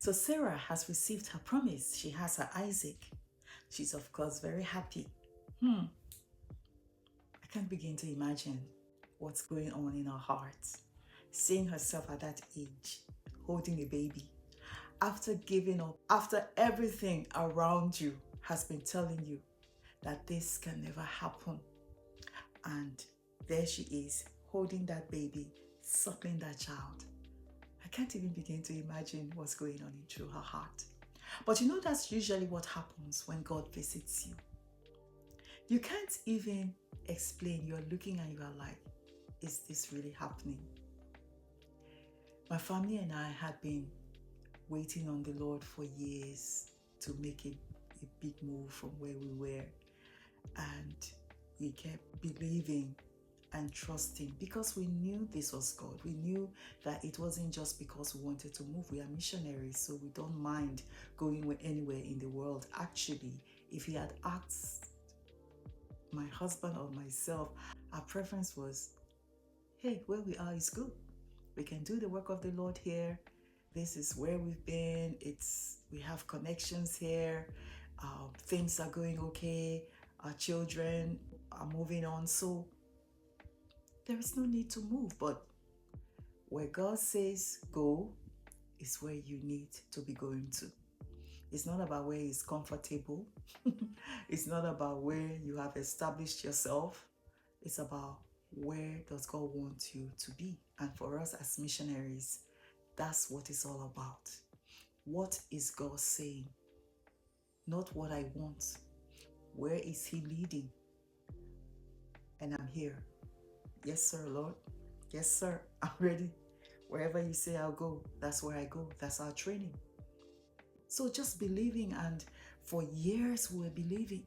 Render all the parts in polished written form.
So Sarah has received her promise. She has her Isaac. She's of course very happy. I can't begin to imagine what's going on in her heart. Seeing herself at that age, holding a baby, after giving up, after everything around you has been telling you that this can never happen. And there she is, holding that baby, suckling that child. I can't even begin to imagine what's going on through her heart. But you know, that's usually what happens when God visits you. You can't even explain. You're looking and you are like, is this really happening? My family and I had been waiting on the Lord for years to make a big move from where we were. And we kept believing and trusting because we knew this was God. We knew that it wasn't just because we wanted to move. We are missionaries, so we don't mind going anywhere in the world. Actually, if he had asked my husband or myself, our preference was, hey, where we are is good. We can do the work of the Lord here. This is where we've been. We have connections here. Things are going okay. Our children are moving on. So there is no need to move. But where God says go is where you need to be going to. It's not about where it's comfortable. It's not about where you have established yourself. It's about where does God want you to be. And for us as missionaries, that's what it's all about. What is God saying? Not what I want. Where is he leading? And I'm here. Yes, sir, Lord. Yes, sir, I'm ready. Wherever you say I'll go, that's where I go. That's our training. So just believing, and for years we were believing.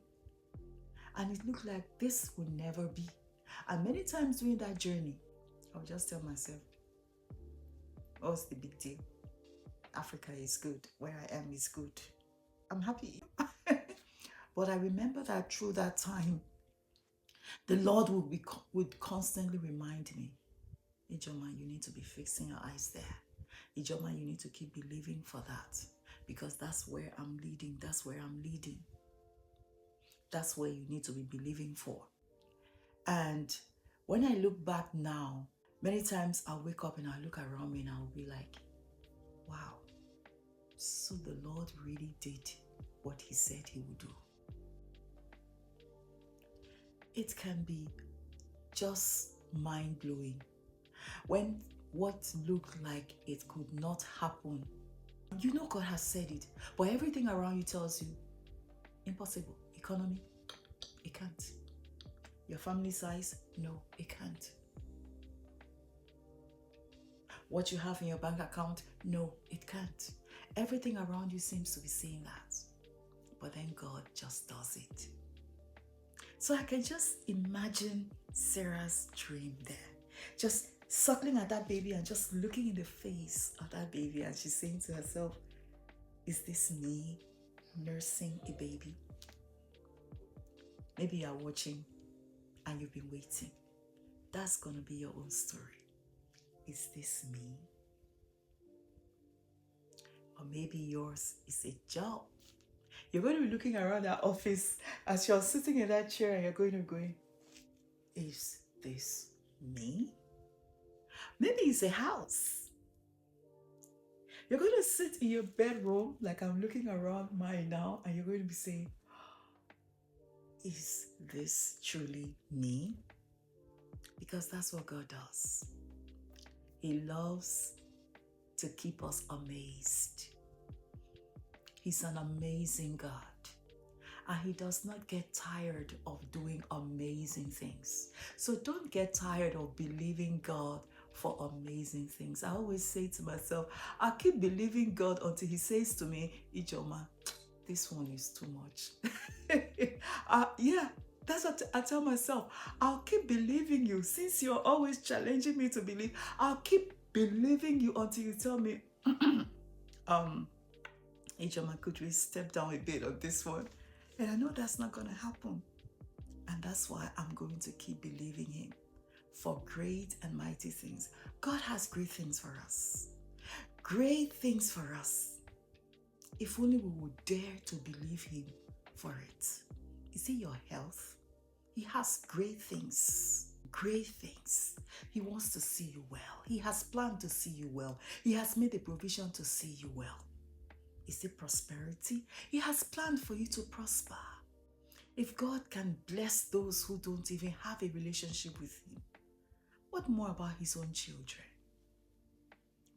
And it looked like this would never be. And many times during that journey, I would just tell myself, what's the big deal? Africa is good. Where I am is good. I'm happy. But I remember that through that time, the Lord would constantly remind me, Ijoma, you need to be fixing your eyes there. Ijoma, you need to keep believing for that, because that's where I'm leading. That's where I'm leading. That's where you need to be believing for. And when I look back now, many times I'll wake up and I'll look around me and I'll be like, wow, so the Lord really did what he said he would do. It can be just mind-blowing when what looked like it could not happen. You know God has said it, but everything around you tells you, impossible. Economy, it can't. Your family size, no, it can't. What you have in your bank account, no, it can't. Everything around you seems to be saying that, but then God just does it. So I can just imagine Sarah's dream there, just suckling at that baby and just looking in the face of that baby, and she's saying to herself, is this me nursing a baby? Maybe you're watching and you've been waiting. That's going to be your own story. Is this me? Or maybe yours is a job. You're going to be looking around that office as you're sitting in that chair and you're going to be going, is this me? Maybe it's a house. You're going to sit in your bedroom like I'm looking around mine now, and you're going to be saying, is this truly me? Because that's what God does. He loves to keep us amazed. He's an amazing God. And he does not get tired of doing amazing things. So don't get tired of believing God for amazing things. I always say to myself, I'll keep believing God until he says to me, Ijoma, this one is too much. Yeah, that's what I tell myself. I'll keep believing you. Since you're always challenging me to believe, I'll keep believing you until you tell me, Ijoma, could we step down a bit on this one? And I know that's not going to happen. And that's why I'm going to keep believing him for great and mighty things. God has great things for us. Great things for us. If only we would dare to believe him for it. Is it your health? He has great things. Great things. He wants to see you well. He has planned to see you well. He has made a provision to see you well. Is it prosperity? He has planned for you to prosper. If God can bless those who don't even have a relationship with him, what more about his own children?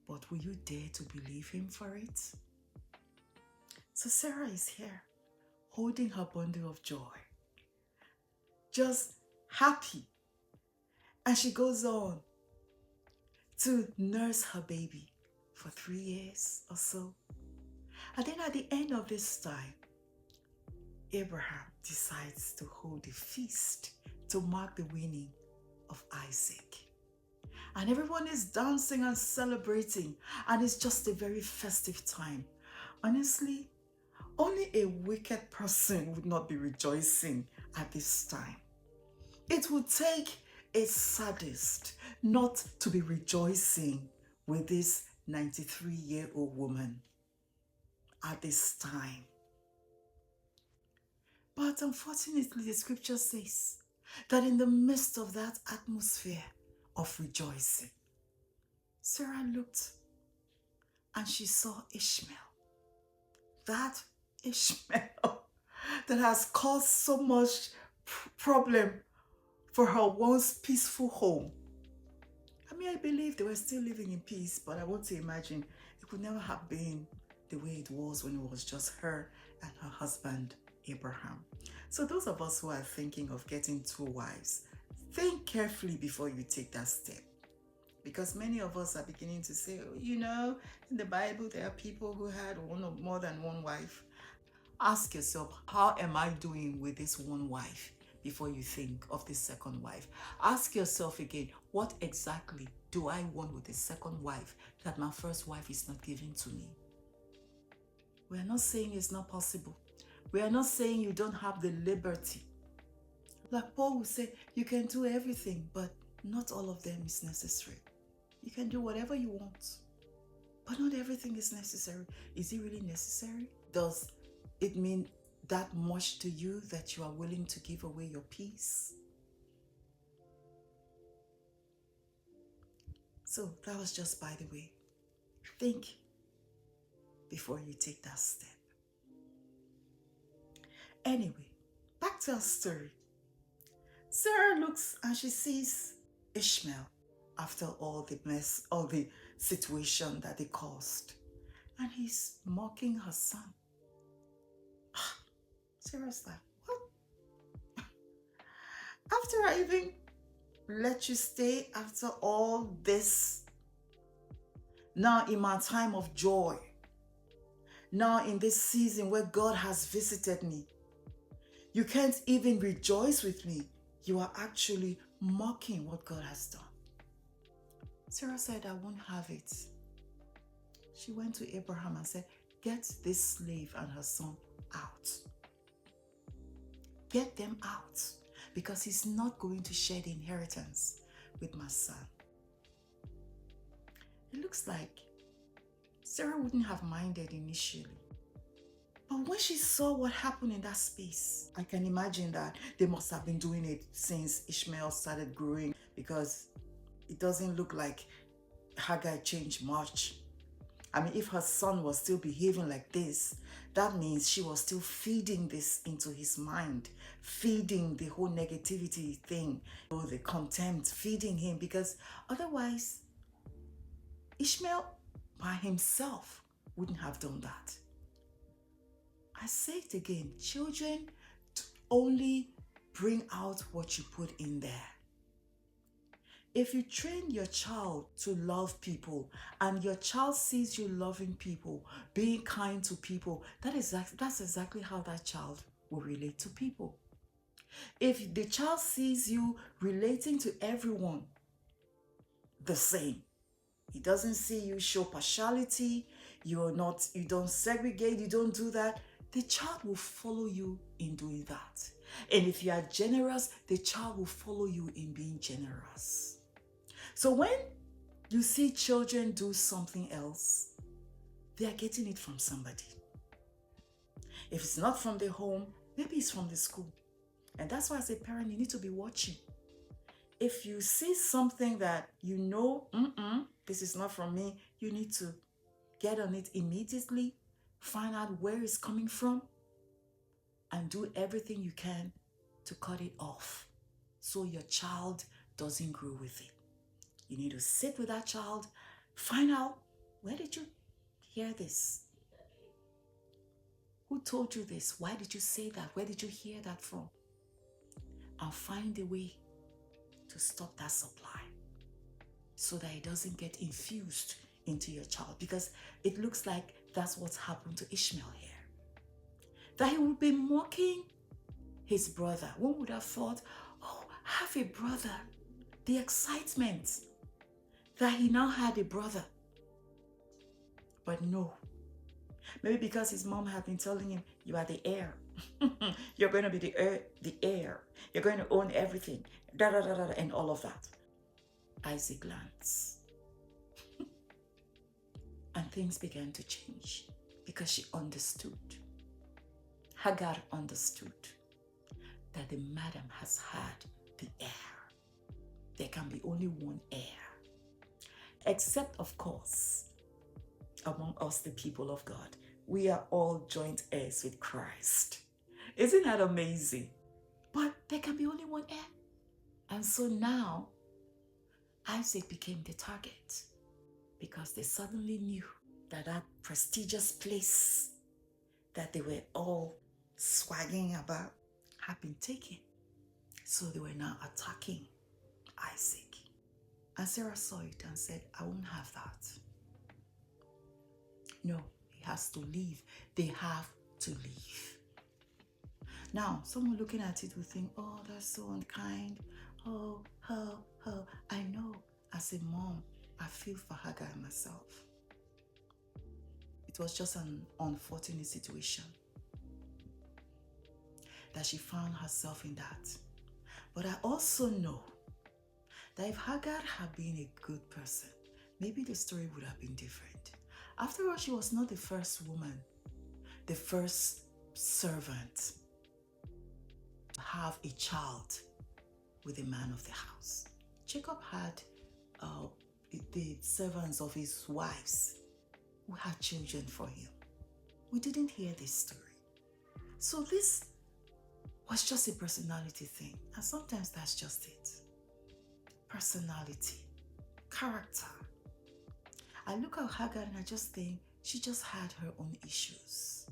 But will you dare to believe him for it? So Sarah is here, holding her bundle of joy, just happy. And she goes on to nurse her baby for 3 years or so. And then at the end of this time, Abraham decides to hold a feast to mark the winning of Isaac. And everyone is dancing and celebrating, and it's just a very festive time. Honestly, only a wicked person would not be rejoicing at this time. It would take a sadist not to be rejoicing with this 93-year-old woman at this time. But unfortunately, the scripture says that in the midst of that atmosphere of rejoicing, Sarah looked and she saw Ishmael. That Ishmael that has caused so much problem for her once peaceful home. I mean, I believe they were still living in peace, but I want to imagine it could never have been the way it was when it was just her and her husband, Abraham. So those of us who are thinking of getting 2 wives, think carefully before you take that step. Because many of us are beginning to say, you know, in the Bible, there are people who had one or more than one wife. Ask yourself, how am I doing with this one wife before you think of the second wife? Ask yourself again, what exactly do I want with the second wife that my first wife is not giving to me? We are not saying it's not possible. We are not saying you don't have the liberty. Like Paul would say, you can do everything, but not all of them is necessary. You can do whatever you want, but not everything is necessary. Is it really necessary? Does it mean that much to you that you are willing to give away your peace? So that was just by the way. Think before you take that step. Anyway, back to our story. Sarah looks and she sees Ishmael after all the mess, all the situation that they caused. And he's mocking her son. Sarah's like, what? After I even let you stay after all this, now in my time of joy, now in this season where God has visited me, you can't even rejoice with me. You are actually mocking what God has done. Sarah said, I won't have it. She went to Abraham and said, get this slave and her son out. Get them out, because he's not going to share the inheritance with my son. It looks like Sarah wouldn't have minded initially. But when she saw what happened in that space, I can imagine that they must have been doing it since Ishmael started growing, because it doesn't look like Hagar changed much. I mean, if her son was still behaving like this, that means she was still feeding this into his mind, feeding the whole negativity thing, or the contempt, feeding him, because otherwise Ishmael by himself wouldn't have done that. I say it again, children only bring out what you put in there. If you train your child to love people and your child sees you loving people, being kind to people, that's exactly how that child will relate to people. If the child sees you relating to everyone the same, he doesn't see you show partiality, you don't segregate, you don't do that, the child will follow you in doing that. And if you are generous, the child will follow you in being generous. So when you see children do something else, they are getting it from somebody. If it's not from the home, maybe it's from the school. And that's why as a parent, you need to be watching. If you see something that you know, this is not from me, you need to get on it immediately, find out where it's coming from, and do everything you can to cut it off so your child doesn't grow with it. You need to sit with that child, find out, where did you hear this? Who told you this? Why did you say that? Where did you hear that from? And find a way to stop that supply so that it doesn't get infused into your child, because it looks like that's what's happened to Ishmael here. That he would be mocking his brother. One would have thought, oh, have a brother. The excitement that he now had a brother. But no. Maybe because his mom had been telling him, you are the heir. You're going to be the heir. You're going to own everything. And all of that. Isaac lands. And things began to change because she understood. Hagar understood that the madam has had the heir. There can be only one heir. Except, of course, among us, the people of God, we are all joint heirs with Christ. Isn't that amazing? But there can be only one heir. And so now, Isaac became the target because they suddenly knew that that prestigious place that they were all swagging about had been taken. So they were now attacking Isaac. And Sarah saw it and said, I won't have that. No, he has to leave. They have to leave. Now, someone looking at it will think, oh, that's so unkind. Oh, I know, as a mom, I feel for Hagar myself. It was just an unfortunate situation that she found herself in that. But I also know that if Hagar had been a good person, maybe the story would have been different. After all, she was not the first woman, the first servant to have a child with the man of the house. Jacob had the servants of his wives who had children for him. We didn't hear this story. So this was just a personality thing. And sometimes that's just it. Personality, character. I look at Hagar and I just think she just had her own issues.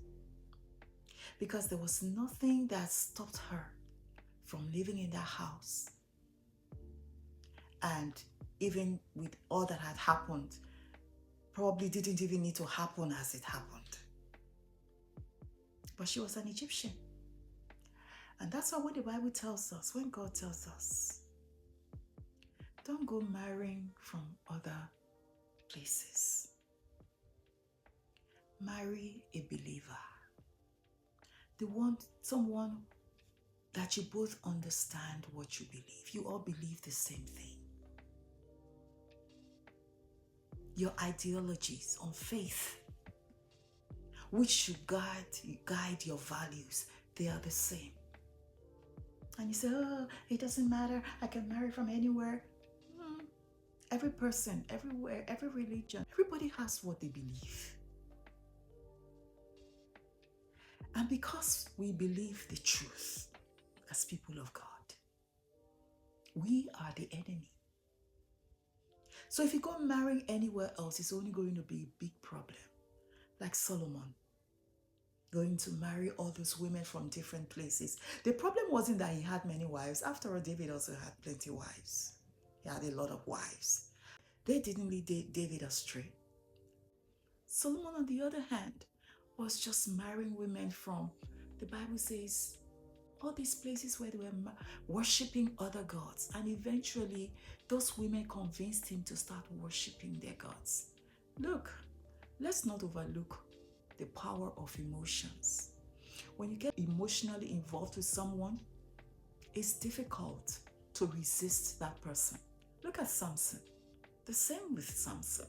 Because there was nothing that stopped her from living in that house. And even with all that had happened, probably didn't even need to happen as it happened. But she was an Egyptian. And that's why when the Bible tells us, when God tells us, don't go marrying from other places. Marry a believer. Someone that you both understand what you believe. You all believe the same thing. Your ideologies on faith, which should guide your values, they are the same. And you say, oh, it doesn't matter, I can marry from anywhere. Every person, everywhere, every religion, everybody has what they believe. And because we believe the truth as people of God, we are the enemy. So if you go marrying anywhere else, it's only going to be a big problem. Like Solomon, going to marry all those women from different places. The problem wasn't that he had many wives. After all, David also had plenty of wives. He had a lot of wives. They didn't lead David astray. Solomon, on the other hand, was just marrying women from, the Bible says, all these places where they were worshipping other gods. And eventually, those women convinced him to start worshipping their gods. Look, let's not overlook the power of emotions. When you get emotionally involved with someone, it's difficult to resist that person. Look at Samson. The same with Samson.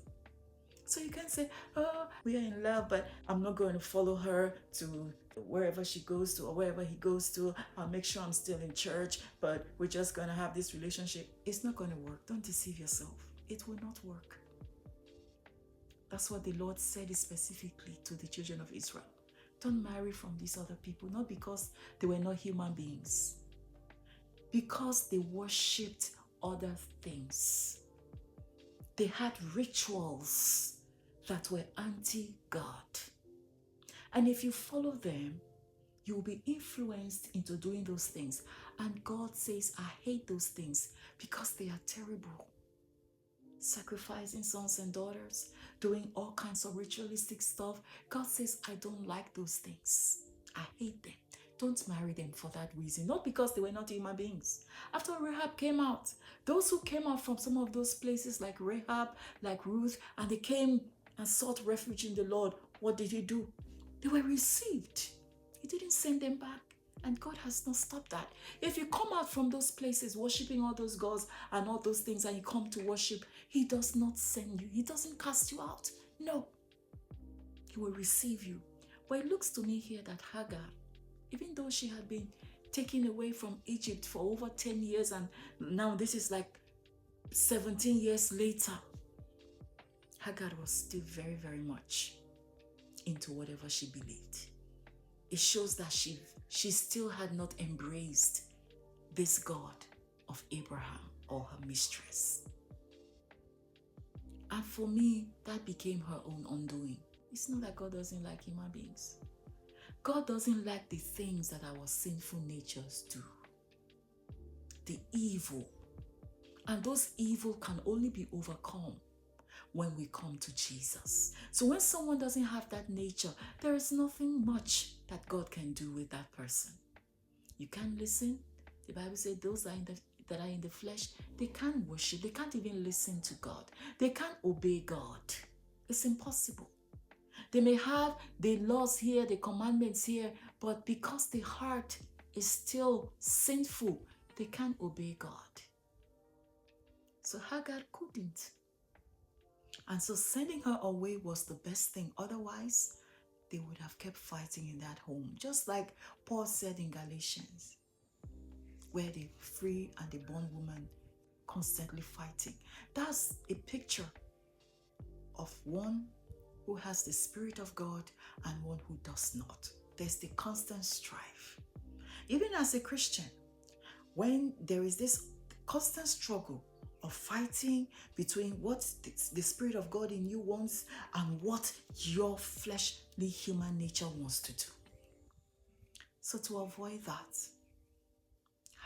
So you can say, oh, we are in love, but I'm not going to follow her to wherever she goes to or wherever he goes to, I'll make sure I'm still in church, but we're just going to have this relationship. It's not going to work. Don't deceive yourself. It will not work. That's what the Lord said specifically to the children of Israel. Don't marry from these other people, not because they were not human beings, because they worshipped other things. They had rituals that were anti-God. And if you follow them, you will be influenced into doing those things. And God says, I hate those things because they are terrible. Sacrificing sons and daughters, doing all kinds of ritualistic stuff. God says, I don't like those things. I hate them. Don't marry them for that reason. Not because they were not human beings. After Rahab came out, those who came out from some of those places like Rahab, like Ruth, and they came and sought refuge in the Lord, what did he do? They were received. He didn't send them back. And God has not stopped that. If you come out from those places, worshiping all those gods and all those things, and you come to worship, he does not send you. He doesn't cast you out. No. He will receive you. But it looks to me here that Hagar, even though she had been taken away from Egypt for over 10 years, and now this is like 17 years later, Hagar was still very, very much into whatever she believed. It shows that she still had not embraced this God of Abraham or her mistress. And for me, that became her own undoing. It's not that God doesn't like human beings. God doesn't like the things that our sinful natures do. The evil. And those evil can only be overcome when we come to Jesus. So when someone doesn't have that nature, there is nothing much that God can do with that person. You can't listen. The Bible says those that are in the flesh, they can't worship. They can't even listen to God. They can't obey God. It's impossible. They may have the laws here, the commandments here, but because the heart is still sinful, they can't obey God. So Hagar couldn't. And so sending her away was the best thing. Otherwise, they would have kept fighting in that home. Just like Paul said in Galatians, where the free and the bondwoman constantly fighting. That's a picture of one who has the Spirit of God and one who does not. There's the constant strife. Even as a Christian, when there is this constant struggle of fighting between what the Spirit of God in you wants and what your fleshly human nature wants to do. So to avoid that,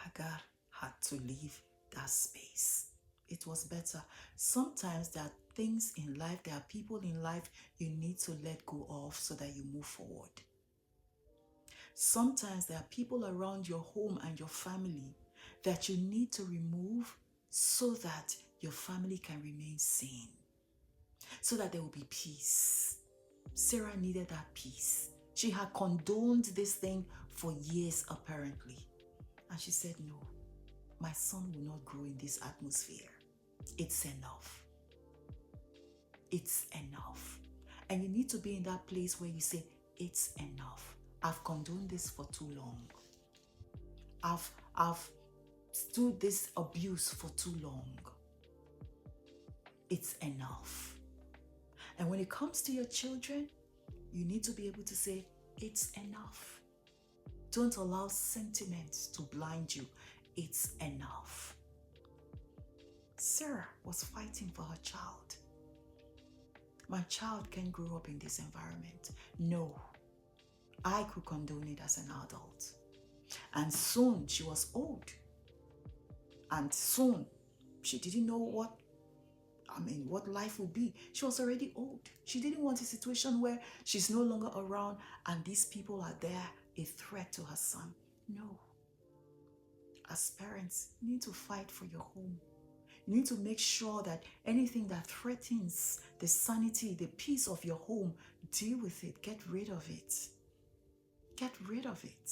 Hagar had to leave that space. It was better. Sometimes there are things in life, there are people in life you need to let go of so that you move forward. Sometimes there are people around your home and your family that you need to remove so that your family can remain sane, so that there will be peace. Sarah needed that peace. She had condoned this thing for years, apparently. And she said, no, my son will not grow in this atmosphere. It's enough. It's enough. And you need to be in that place where you say, it's enough. I've condoned this for too long. I've stood this abuse for too long. It's enough. And when it comes to your children, you need to be able to say, it's enough. Don't allow sentiments to blind you. It's enough. Sarah was fighting for her child. My child can grow up in this environment. No, I could condone it as an adult. And soon she was old. And soon she didn't know what life would be. She was already old. She didn't want a situation where she's no longer around and these people are there, a threat to her son. No. As parents, you need to fight for your home. You need to make sure that anything that threatens the sanity, the peace of your home, deal with it. Get rid of it. Get rid of it.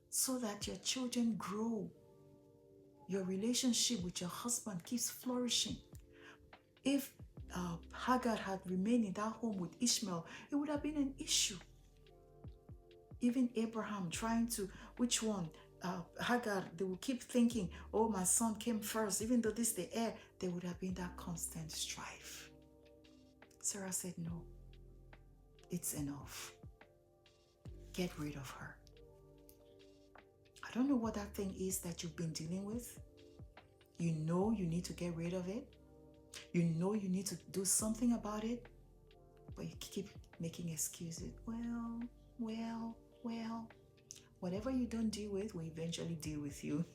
So that your children grow. Your relationship with your husband keeps flourishing. If Hagar had remained in that home with Ishmael, it would have been an issue. Even Abraham trying to, which one? Hagar, they will keep thinking, oh, my son came first. Even though this is the heir, there would have been that constant strife. Sarah said, no, it's enough. Get rid of her. I don't know what that thing is that you've been dealing with. You know you need to get rid of it. You know you need to do something about it, but you keep making excuses. Well. Whatever you don't deal with will eventually deal with you.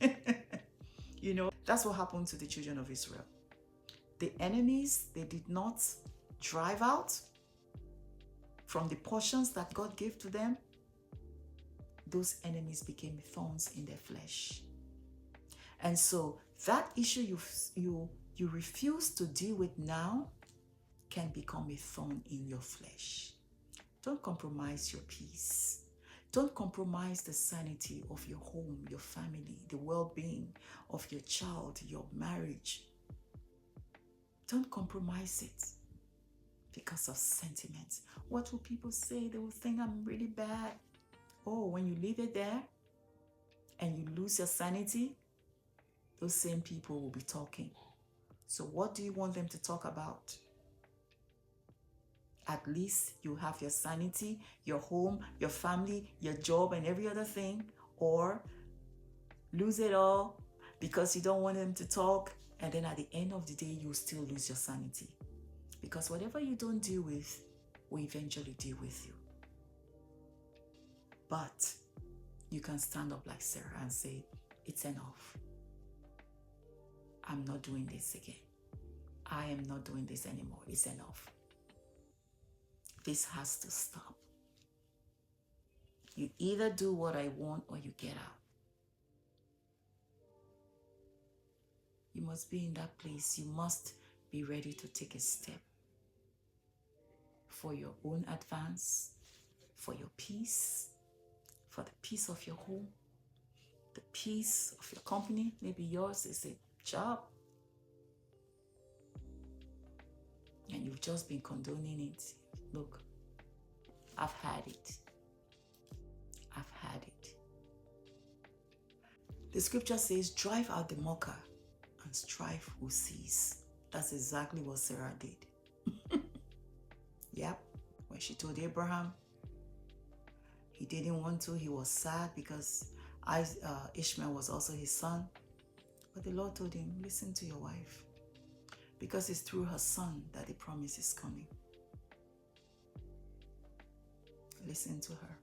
You know, that's what happened to the children of Israel. The enemies they did not drive out from the portions that God gave to them, those enemies became thorns in their flesh. And so that issue you refuse to deal with now can become a thorn in your flesh. Don't compromise your peace. Don't compromise the sanity of your home, your family, the well-being of your child, your marriage. Don't compromise it because of sentiments. What will people say? They will think I'm really bad. Oh, when you leave it there and you lose your sanity, those same people will be talking. So what do you want them to talk about? At least you have your sanity, your home, your family, your job, and every other thing, or lose it all because you don't want them to talk, and then at the end of the day, you still lose your sanity. Because whatever you don't deal with will eventually deal with you. But you can stand up like Sarah and say, it's enough. I'm not doing this again. I am not doing this anymore. It's enough. This has to stop. You either do what I want or you get out. You must be in that place. You must be ready to take a step for your own advance, for your peace, for the peace of your home, the peace of your company. Maybe yours is a job and you've just been condoning it. Look, I've had it. I've had it. The scripture says, drive out the mocker and strife will cease. That's exactly what Sarah did. Yep. When she told Abraham, he didn't want to. He was sad because Ishmael was also his son. But the Lord told him, listen to your wife, because it's through her son that the promise is coming. Listen to her.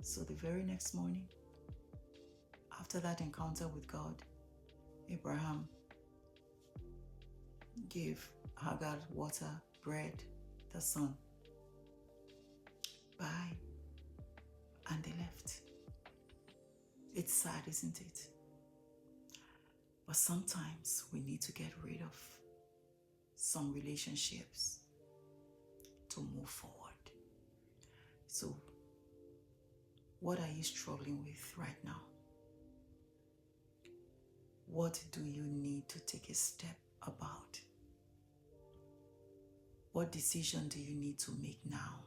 So the very next morning, after that encounter with God, Abraham gave Hagar water, bread, the son. Bye. And they left. It's sad, isn't it? But sometimes we need to get rid of some relationships to move forward. So, what are you struggling with right now? What do you need to take a step about? What decision do you need to make now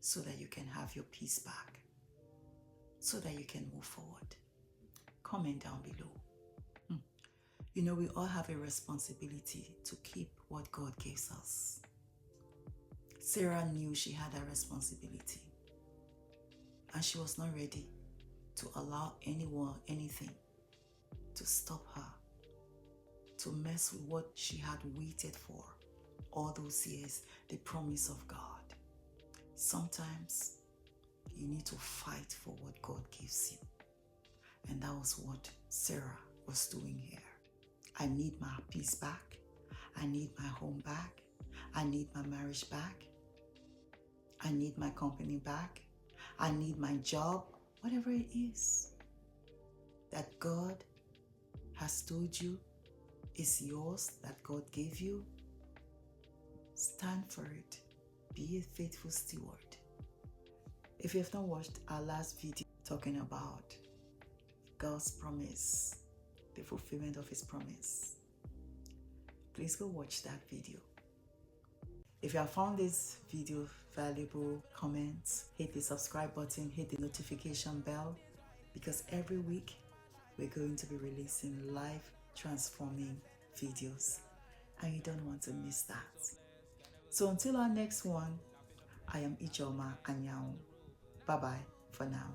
so that you can have your peace back, so that you can move forward? Comment down below. You know, we all have a responsibility to keep what God gives us. Sarah knew she had that responsibility, and she was not ready to allow anyone, anything to stop her, to mess with what she had waited for all those years, the promise of God. Sometimes you need to fight for what God gives you. And that was what Sarah was doing here. I need my peace back. I need my home back. I need my marriage back. I need my company back. I need my job, whatever it is that God has told you is yours, that God gave you. Stand for it. Be a faithful steward. If you have not watched our last video talking about God's promise, the fulfillment of His promise, please go watch that video. If you have found this video valuable, comment, hit the subscribe button, hit the notification bell, because every week we're going to be releasing life transforming videos and you don't want to miss that. So until our next one, I am Ichoma Anyao. Bye bye for now.